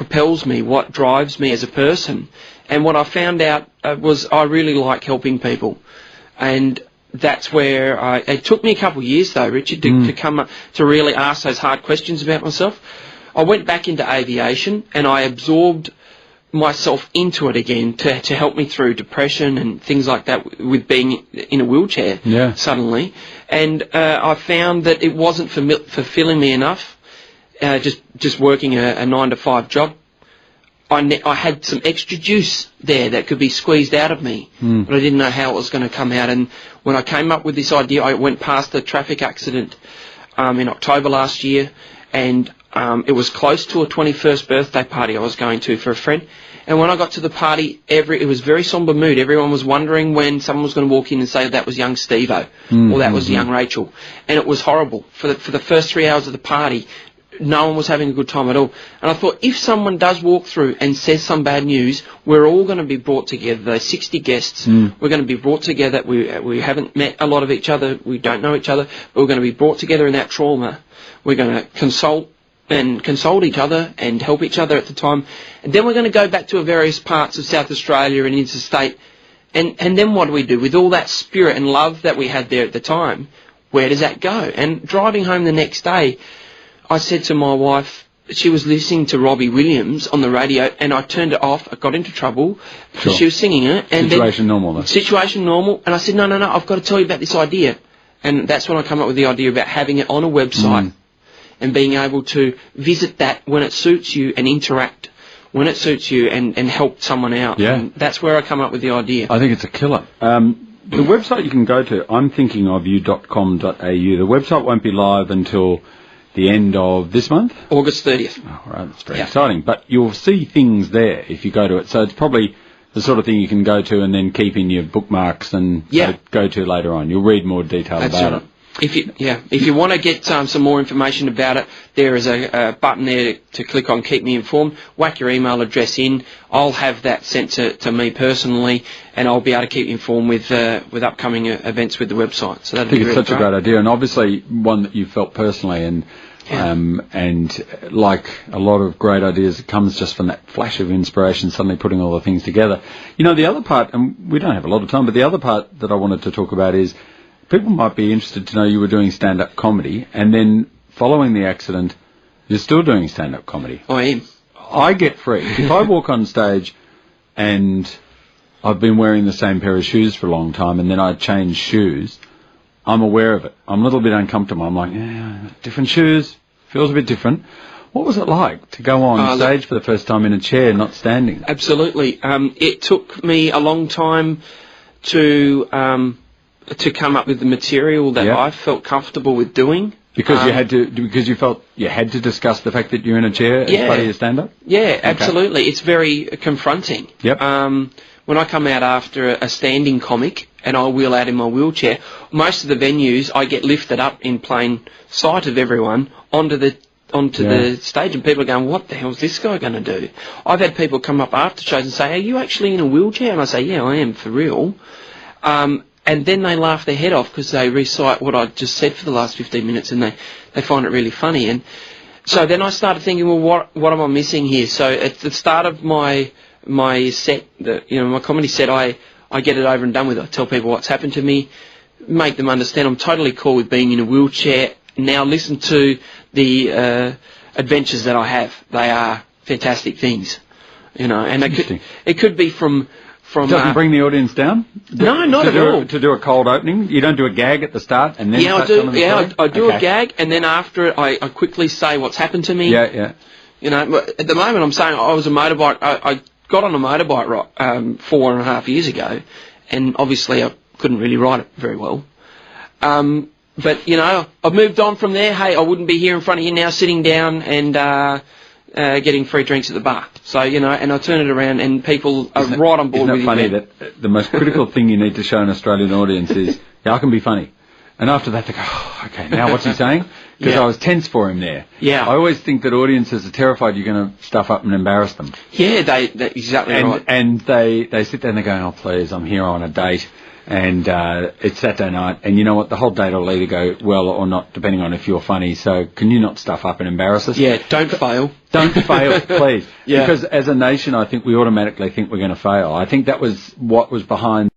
propels me, what drives me as a person. And what I found out was I really like helping people. And that's where it took me a couple of years, though, Richard, to come up to really ask those hard questions about myself. I went back into aviation and I absorbed myself into it again to help me through depression and things like that with being in a wheelchair suddenly. And I found that it wasn't fulfilling me enough, just working a 9-to-5 job. I had some extra juice there that could be squeezed out of me, but I didn't know how it was going to come out. And when I came up with this idea, I went past a traffic accident in October last year, and it was close to a 21st birthday party I was going to for a friend. And when I got to the party, it was very sombre mood. Everyone was wondering when someone was going to walk in and say that was young Steve-O or that was young Rachel. And it was horrible. For the first 3 hours of the party, no one was having a good time at all. And I thought, if someone does walk through and says some bad news, we're all going to be brought together. There's 60 guests. We're going to be brought together. We haven't met a lot of each other. We don't know each other. But we're going to be brought together in that trauma. We're going to consult each other and help each other at the time. And then we're going to go back to various parts of South Australia and interstate. And then what do we do? With all that spirit and love that we had there at the time, where does that go? And driving home the next day, I said to my wife, she was listening to Robbie Williams on the radio, and I turned it off. I got into trouble because she was singing it. And Situation normal, though. Situation normal. And I said, no, I've got to tell you about this idea. And that's when I come up with the idea about having it on a website and being able to visit that when it suits you and interact when it suits you and help someone out. Yeah. And that's where I come up with the idea. I think it's a killer. The website you can go to, imthinkingofyou.com.au. The website won't be live until the end of this month? August 30th. Oh, right, that's very exciting. But you'll see things there if you go to it. So it's probably the sort of thing you can go to and then keep in your bookmarks and go to later on. You'll read more detail about it. If you want to get some more information about it, there is a button there to click on Keep Me Informed. Whack your email address in. I'll have that sent to me personally, and I'll be able to keep you informed with upcoming events with the website. So I think it's such a great idea, and obviously one that you felt personally, and like a lot of great ideas, it comes just from that flash of inspiration, suddenly putting all the things together. You know, the other part, and we don't have a lot of time, but the other part that I wanted to talk about is people might be interested to know you were doing stand-up comedy, and then following the accident, you're still doing stand-up comedy. I am. I get free. If I walk on stage and I've been wearing the same pair of shoes for a long time and then I change shoes, I'm aware of it. I'm a little bit uncomfortable. I'm like, different shoes, feels a bit different. What was it like to go on stage for the first time in a chair, not standing? Absolutely. It took me a long time to come up with the material that I felt comfortable with doing. Because you felt you had to discuss the fact that you're in a chair as part of your stand-up? Yeah, absolutely. It's very confronting. Yep. When I come out after a standing comic and I wheel out in my wheelchair, most of the venues I get lifted up in plain sight of everyone onto the stage, and people are going, what the hell's this guy going to do? I've had people come up after shows and say, are you actually in a wheelchair? And I say, yeah, I am, for real. And then they laugh their head off because they recite what I just said for the last 15 minutes, and they find it really funny. And so then I started thinking, well, what am I missing here? So at the start of my set, my comedy set, I get it over and done with. I tell people what's happened to me, make them understand I'm totally cool with being in a wheelchair. Now listen to the adventures that I have. They are fantastic things, and it could be from. It doesn't bring the audience down? No, not at all. To do a cold opening? You don't do a gag at the start and then I do a gag, and then after it I quickly say what's happened to me. Yeah. At the moment I'm saying I was a motorbike. I got on a motorbike 4.5 years ago, and obviously I couldn't really ride it very well. But I've moved on from there. Hey, I wouldn't be here in front of you now sitting down and getting free drinks at the bar. So, and I turn it around and people are right on board with it. Isn't it funny that the most critical thing you need to show an Australian audience is, I can be funny. And after that they go, okay, now what's he saying? Because I was tense for him there. Yeah. I always think that audiences are terrified you're going to stuff up and embarrass them. Yeah, they're exactly right. And they sit there and they go, oh, please, I'm here on a date. And it's Saturday night, and you know what? The whole date will either go well or not, depending on if you're funny. So can you not stuff up and embarrass us? Yeah, don't fail. Don't fail, please. Yeah. Because as a nation, I think we automatically think we're going to fail. I think that was what was behind